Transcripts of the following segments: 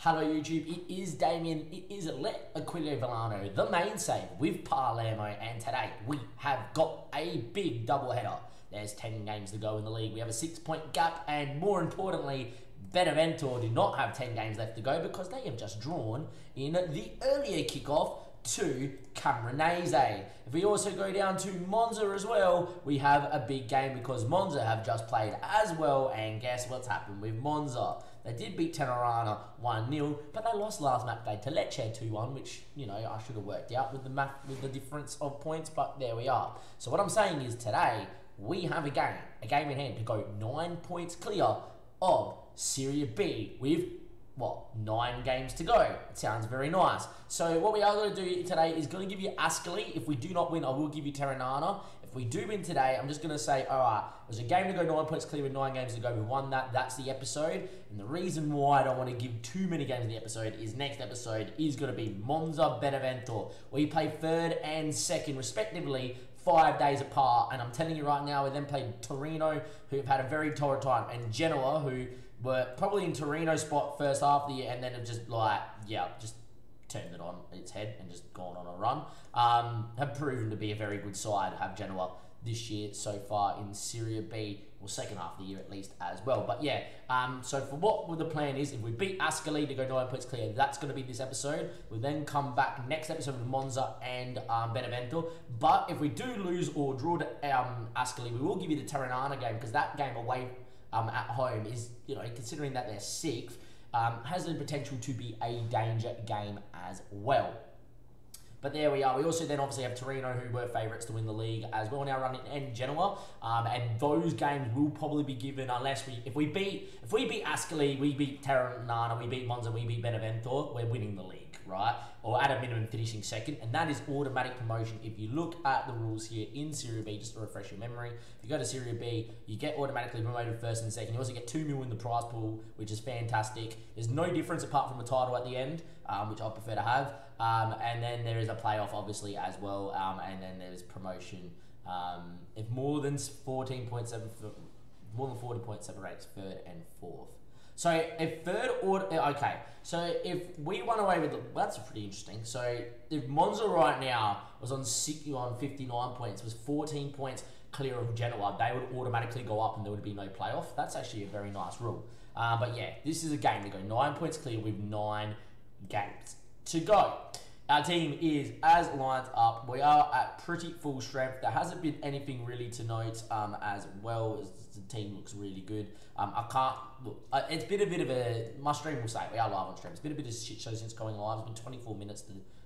Hello YouTube, it is Damien, it is Aquilio Villano, the main save with Palermo, and today we have got a big doubleheader. There's 10 games to go in the league, we have a 6-point gap, and more importantly, Benevento do not have 10 games left to go because they have just drawn in the earlier kickoff to Camoranesi. If we also go down to Monza as well, we have a big game because Monza have just played as well, and guess what's happened with Monza? They did beat Tenerana 1-0, but they lost last match day to Lecce 2-1, which, you know, I should have worked out with the difference of points, but there we are. So what I'm saying is today, we have a game in hand to go 9 points clear of Seria B with what, 9 games to go. It sounds very nice. So what we are going to do today is going to give you Ascoli. If we do not win, I will give you Terenana. If we do win today, I'm just going to say, all right, there's a game to go 9 points clear with 9 games to go. We won that. That's the episode. And the reason why I don't want to give too many games in the episode is next episode is going to be Monza Benevento. We play third and second respectively, 5 days apart, and I'm telling you right now, we then played Torino, who have had a very torrid time, and Genoa, who were probably in Torino's spot first half of the year, and then have just just turned it on its head and just gone on a run. Have proven to be a very good side, have Genoa this year so far in Seria B, or second half of the year at least as well. But yeah, so for what the plan is, if we beat Ascoli to go 9 points clear, that's going to be this episode. We'll then come back next episode with Monza and Benevento. But if we do lose or draw to Ascoli, we will give you the Terenana game, because that game away at home is, you know, considering that they're 6th, has the potential to be a danger game as well. But there we are. We also then obviously have Torino, who were favourites to win the league as well now running, and Genoa. And those games will probably be given unless if we beat Ascoli, we beat Terenana, we beat Monza, we beat Benevento, we're winning the league, right? Or at a minimum finishing second, and that is automatic promotion. If you look at the rules here in Seria B, just to refresh your memory, if you go to Seria B, you get automatically promoted first and second. You also get 2 mil in the prize pool, which is fantastic. There's no difference apart from the title at the end, which I prefer to have. And then there is a playoff obviously as well, and then there's promotion if more than 40 points separates third and fourth. So if if we run away with that's pretty interesting. So if Monza right now was on 59 points, was 14 points clear of Genoa, they would automatically go up and there would be no playoff. That's actually a very nice rule. But yeah, this is a game to go 9 points clear with 9 games to go. Our team is as lined up. We are at pretty full strength. There hasn't been anything really to note as well as the team looks really good. I can't look. It's been a bit of a. My stream will say we are live on stream. It's been a bit of a shit show since going live. It's been 24 minutes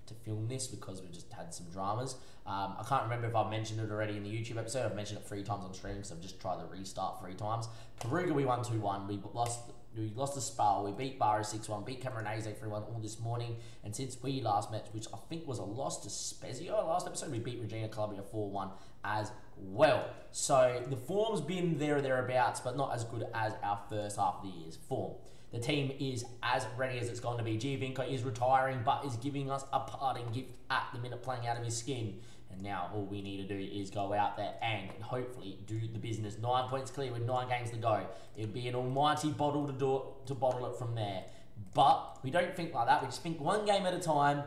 to film this because we just had some dramas. I can't remember if I've mentioned it already in the YouTube episode. I've mentioned it 3 times on stream because I've just tried to restart 3 times. Perugia we won 2-1. We lost to Spal. We beat Bari 6-1. Beat Camoranesi 3-1 all this morning. And since we last met, which I think was a loss to Spezia last episode, we beat Regina Calabria 4-1 as well. So the form's been there or thereabouts, but not as good as our first half of the year's form. The team is as ready as it's going to be. Giovinco is retiring, but is giving us a parting gift at the minute, playing out of his skin. And now all we need to do is go out there and hopefully do the business. 9 points clear with 9 games to go. It'd be an almighty bottle to bottle it from there. But we don't think like that. We just think 1 game at a time.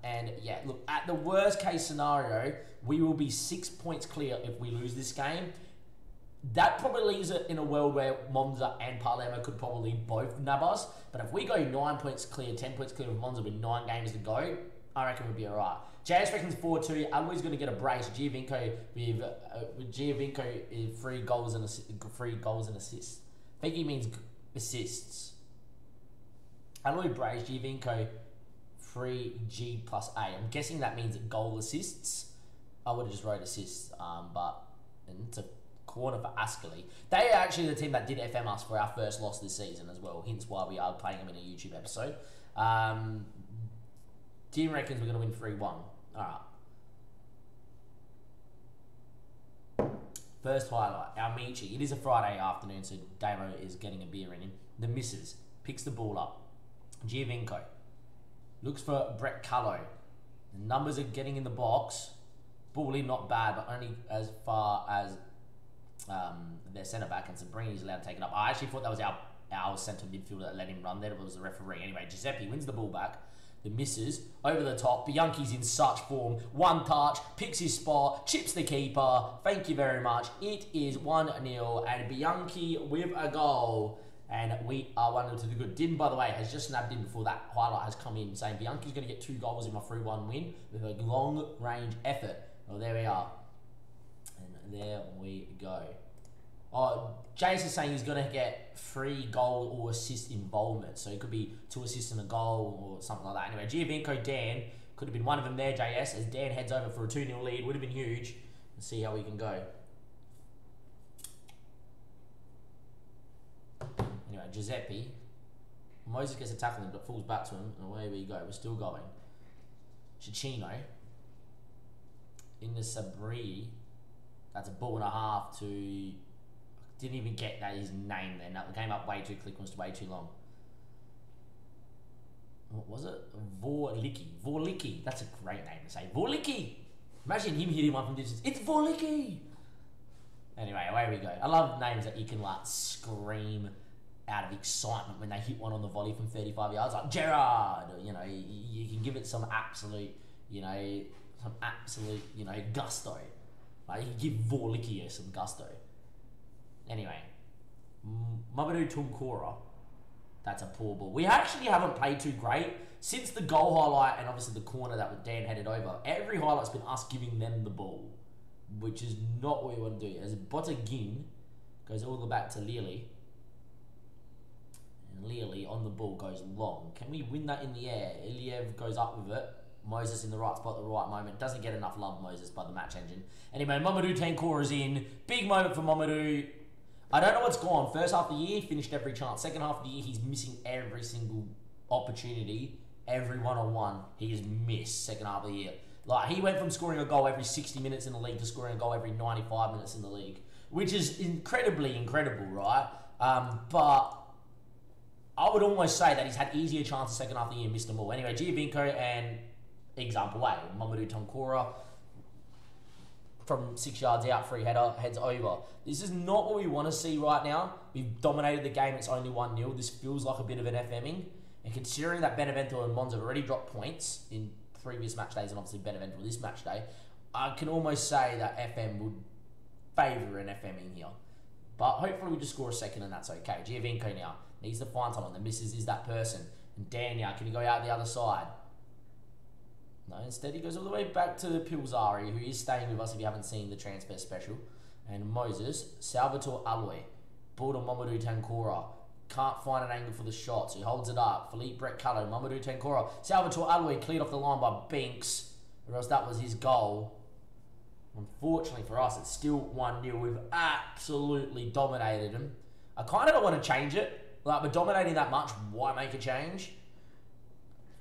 And yeah, look, at the worst case scenario, we will be 6 points clear if we lose this game. That probably leaves it in a world where Monza and Palermo could probably both nab us. But if we go 9 points clear, 10 points clear with Monza with 9 games to go, I reckon we'll be alright. JS reckons 4-2. Aloy's going to get a brace. Giovinco with Giovinco 3 goals and assists. I think he means assists. Aloy brace, Giovinco 3G plus A. I'm guessing that means goal assists. I would have just wrote assists, but it's a corner for Ascoli. They are actually the team that did FM us for our first loss this season as well, hence why we are playing them in a YouTube episode. Team reckons we're going to win 3-1. Alright. First highlight, our Michi. It is a Friday afternoon, so Damo is getting a beer in him. The missus picks the ball up. Giovinco looks for Brett Callow. The numbers are getting in the box. Ball in, not bad, but only as far as their centre back, and Sabrini's allowed to take it up. I actually thought that was our our centre midfielder that let him run there. It was the referee. Anyway, Giuseppe wins the ball back. The misses over the top. Bianchi's in such form. One touch, picks his spot, chips the keeper. Thank you very much. It is 1-0, and Bianchi with a goal. And we are 1-0 to the good. Din, by the way, has just snapped in before that highlight has come in, saying Bianchi's going to get 2 goals in my 3-1 win with a long-range effort. Well, there we are. And there we go. Oh, Jace is saying he's going to get 3 goal or assist involvement. So it could be 2 assists and a goal or something like that. Anyway, Giovinco, Dan, could have been one of them there, JS, as Dan heads over for a 2-0 lead. Would have been huge. Let's see how we can go. Anyway, Giuseppe. Moses gets a tackle him, but falls back to him. And away we go. We're still going. Cicino. In the Sabri. That's a ball and a half to... Didn't even get that his name then. That came up way too quick, was way too long. What was it? Vorlicki. Vorlicki. That's a great name to say. Vorlicki! Imagine him hitting one from distance. It's Vorlicki! Anyway, away we go. I love names that you can like scream out of excitement when they hit one on the volley from 35 yards. Like Gerard! Or, you know, you can give it some absolute, gusto. Like you can give Vorlicki some gusto. Anyway, Mamadou Tunkora, that's a poor ball. We actually haven't played too great since the goal highlight and obviously the corner that Dan headed over. Every highlight's been us giving them the ball, which is not what we want to do. As Botagin goes all the way back to Lily, and Lily on the ball goes long. Can we win that in the air? Iliev goes up with it. Moses in the right spot at the right moment. Doesn't get enough love, Moses, by the match engine. Anyway, Mamadou Tankora's in. Big moment for Mamadou. I don't know what's gone. First half of the year, he finished every chance. Second half of the year, he's missing every single opportunity. Every one-on-one, he has missed second half of the year. Like, he went from scoring a goal every 60 minutes in the league to scoring a goal every 95 minutes in the league, which is incredibly incredible, right? But I would almost say that he's had easier chances second half of the year and missed them all. Anyway, Giovinco and example A, Mamadou Tankora, from 6 yards out, free header, heads over. This is not what we want to see right now. We've dominated the game, it's only 1-0. This feels like a bit of an FMing. And considering that Benevento and Mons have already dropped points in previous match days, and obviously Benevento this match day, I can almost say that FM would favour an FMing here. But hopefully we just score a second and that's okay. Giovinco now needs to find someone. The missus is that person. And Dan now, can he go out the other side? No, instead he goes all the way back to Pilzari, who is staying with us if you haven't seen the transfer special. And Moses, Salvatore Alloy, ball to Mamadou Tankora. Can't find an angle for the shot, so he holds it up. Philippe Breccalo, Mamadou Tankora. Salvatore Alloy cleared off the line by Binks, or else that was his goal. Unfortunately for us, it's still 1-0. We've absolutely dominated him. I kind of don't want to change it. Like, we're dominating that much, why make a change?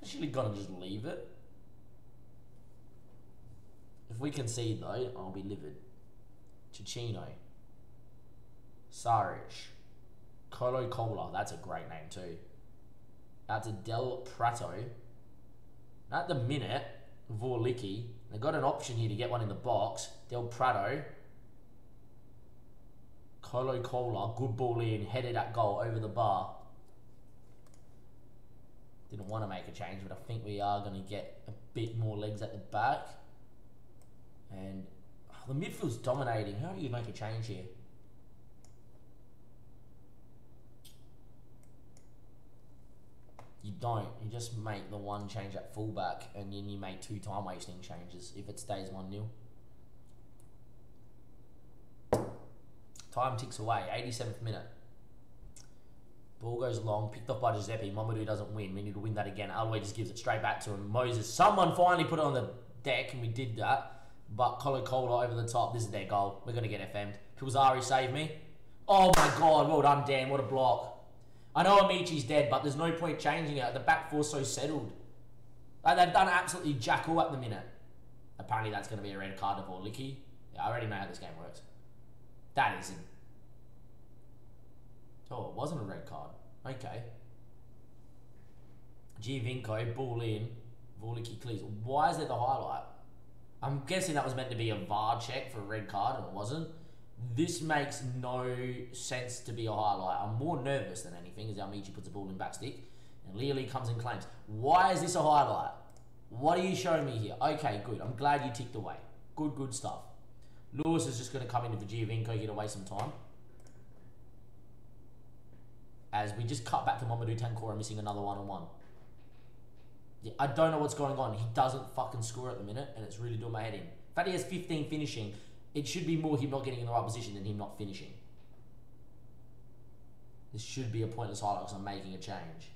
Actually gonna just leave it. If we concede though, I'll be livid. Cicino. Saric. Colo Cola, that's a great name too. Out to Del Prato. At the minute, Vorlicki. They've got an option here to get one in the box. Del Prato. Colo Cola, good ball in, headed at goal over the bar. Didn't want to make a change, but I think we are going to get a bit more legs at the back. And the midfield's dominating. How do you make a change here? You don't. You just make the one change at fullback and then you make 2 time wasting changes if it stays 1-0. Time ticks away. 87th minute. Ball goes long, picked off by Giuseppe. Mamadou doesn't win. We need to win that again. Alway just gives it straight back to him. Moses. Someone finally put it on the deck and we did that. But Colo Cola over the top. This is their goal. We're going to get FM'd. Pilzari saved me. Oh my god. Well done, Dan. What a block. I know Amici's dead, but there's no point changing it. The back four's so settled. Like, they've done absolutely jack all at the minute. Apparently that's going to be a red card to Vorlicki. Yeah, I already know how this game works. That isn't. Oh, it wasn't a red card. Okay. Giovinco, ball in. Vorlicki clears. Why is there the highlight? I'm guessing that was meant to be a VAR check for a red card, and it wasn't. This makes no sense to be a highlight. I'm more nervous than anything as Almichi puts the ball in backstick and Lily comes and claims. Why is this a highlight? What are you showing me here? Okay, good. I'm glad you ticked away. Good stuff. Lewis is just going to come into for Giovinco here to waste some time. As we just cut back to Mamadou Tankora missing another one-on-one. Yeah, I don't know what's going on. He doesn't fucking score at the minute, and it's really doing my head in. In fact, he has 15 finishing. It should be more him not getting in the right position than him not finishing. This should be a pointless highlight because I'm making a change.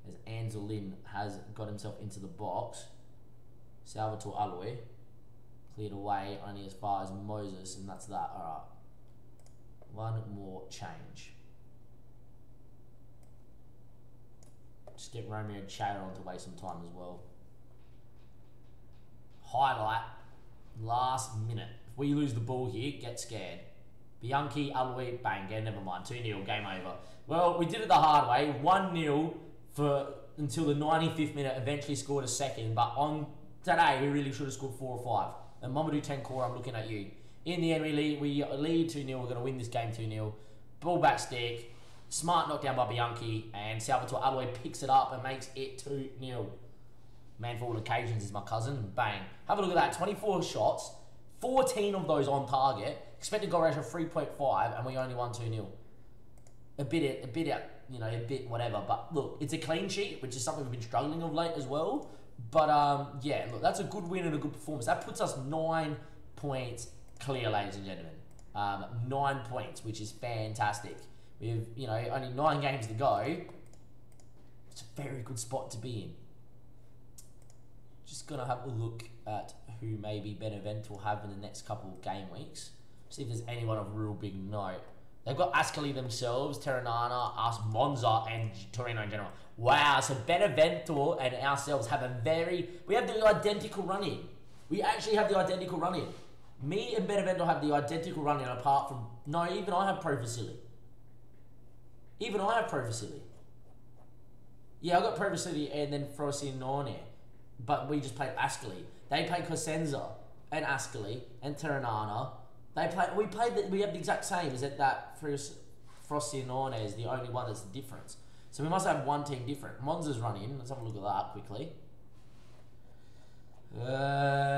As Anzolin has got himself into the box. Salvatore Aloy cleared away only as far as Moses, and that's that. Alright. One more change. Just get Romeo Chair on to waste some time as well. Highlight. Last minute. If we lose the ball here, get scared. Bianchi, Aloy, bang, yeah, never mind. 2-0, game over. Well, we did it the hard way. 1-0 for until the 95th minute, eventually scored a second, but on today we really should have scored 4 or 5. And Mamadou Tankora, I'm looking at you. In the end, we lead 2-0. We're going to win this game 2-0. Ball back stick. Smart knockdown by Bianchi. And Salvatore Aloy picks it up and makes it 2-0. Man for all occasions is my cousin. Bang. Have a look at that. 24 shots. 14 of those on target. Expected goal ratio of 3.5. And we only won 2-0. A bit whatever. But look, it's a clean sheet, which is something we've been struggling of late as well. But yeah, look, that's a good win and a good performance. That puts us 9 points clear, ladies and gentlemen. 9 points, which is fantastic. With, only 9 games to go. It's a very good spot to be in. Just gonna have a look at who maybe Benevento will have in the next couple of game weeks. See if there's anyone of real big note. They've got Ascoli themselves, Terranana, us, Monza, and Torino in general. Wow, so Benevento and ourselves have we have the identical run-in. We actually have the identical run-in. Me and Benevento have the identical run-in apart from, no, even I have Pro Facility. Yeah, I got Pro Facility and then Frosinone. But we just played Ascoli. They played Cosenza and Ascoli and Terranana. We have the exact same. Is that Frosinone is the only one that's the difference. So we must have one team different. Monza's run-in. Let's have a look at that quickly.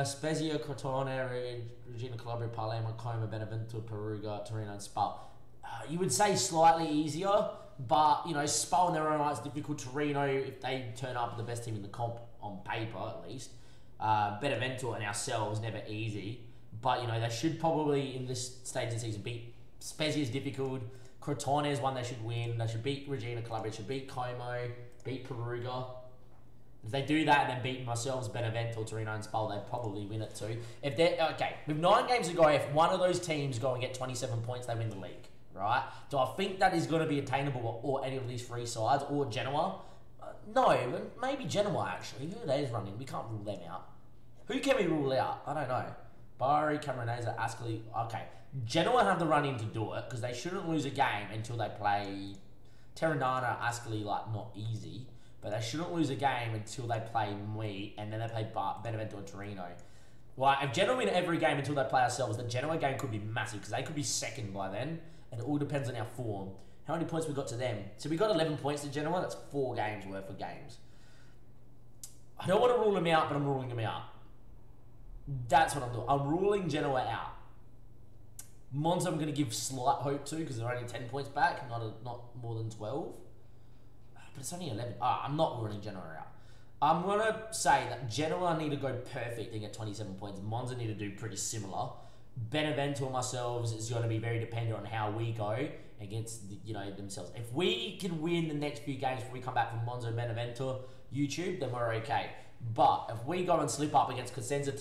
Spezia, Crotone, Regina Calabria, Palermo, Como, Benevento, Perugia, Torino, and Spal. You would say slightly easier, but Spal in their own right is difficult. Torino, if they turn up the best team in the comp on paper at least. Benevento and ourselves never easy, but they should probably in this stage of the season beat Spezia is difficult. Crotone is one they should win. They should beat Regina Calabria. They should beat Como, beat Perugia. If they do that and then beat myself, Benevento, Torino, and Spal, they probably win it too. If they're okay, with 9 games to go, if one of those teams go and get 27 points, they win the league, right? Do I think that is going to be attainable or any of these 3 sides or Genoa? No, maybe Genoa actually. Who are they running? We can't rule them out. Who can we rule out? I don't know. Bari, Cameronese, Ascoli. Okay, Genoa have the run-in to do it because they shouldn't lose a game until they play Terranana, Ascoli, not easy. But they shouldn't lose a game until they play me, and then they play Benevento and Torino. Well, if Genoa win every game until they play ourselves, the Genoa game could be massive, because they could be second by then, and it all depends on our form. How many points we got to them? So we got 11 points to Genoa, that's 4 games worth of games. I don't want to rule them out, but I'm ruling them out. That's what I'm doing. I'm ruling Genoa out. Monza I'm going to give slight hope to, because they're only 10 points back, not more than 12. But it's only 11. I'm not ruling Genoa out. I'm going to say that Genoa need to go perfect and get 27 points. Monza need to do pretty similar. Benevento and ourselves is going to be very dependent on how we go against themselves. If we can win the next few games before we come back from Monza and Benevento YouTube, then we're okay. But if we go and slip up against Cosenza,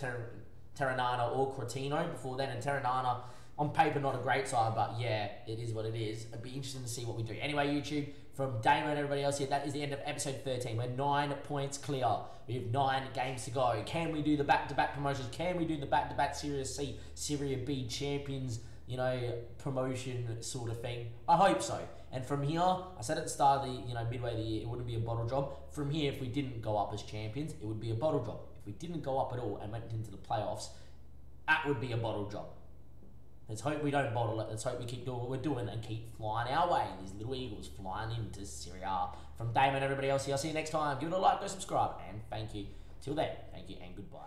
Terranana or Crotino before then, and Terranana, on paper, not a great side, but yeah, it is what it is. It'd be interesting to see what we do. Anyway, YouTube, from Damon and everybody else here, that is the end of episode 13. We're 9 points clear. We have 9 games to go. Can we do the back-to-back promotions? Can we do the back-to-back Serie C, Serie B champions, promotion sort of thing? I hope so. And from here, I said at the start of the, midway of the year, it wouldn't be a bottle job. From here, if we didn't go up as champions, it would be a bottle job. If we didn't go up at all and went into the playoffs, that would be a bottle job. Let's hope we don't bottle it. Let's hope we keep doing what we're doing and keep flying our way. These little eagles flying into Serie A. From Damon and everybody else here, I'll see you next time. Give it a like, go subscribe, and thank you. Till then, thank you and goodbye.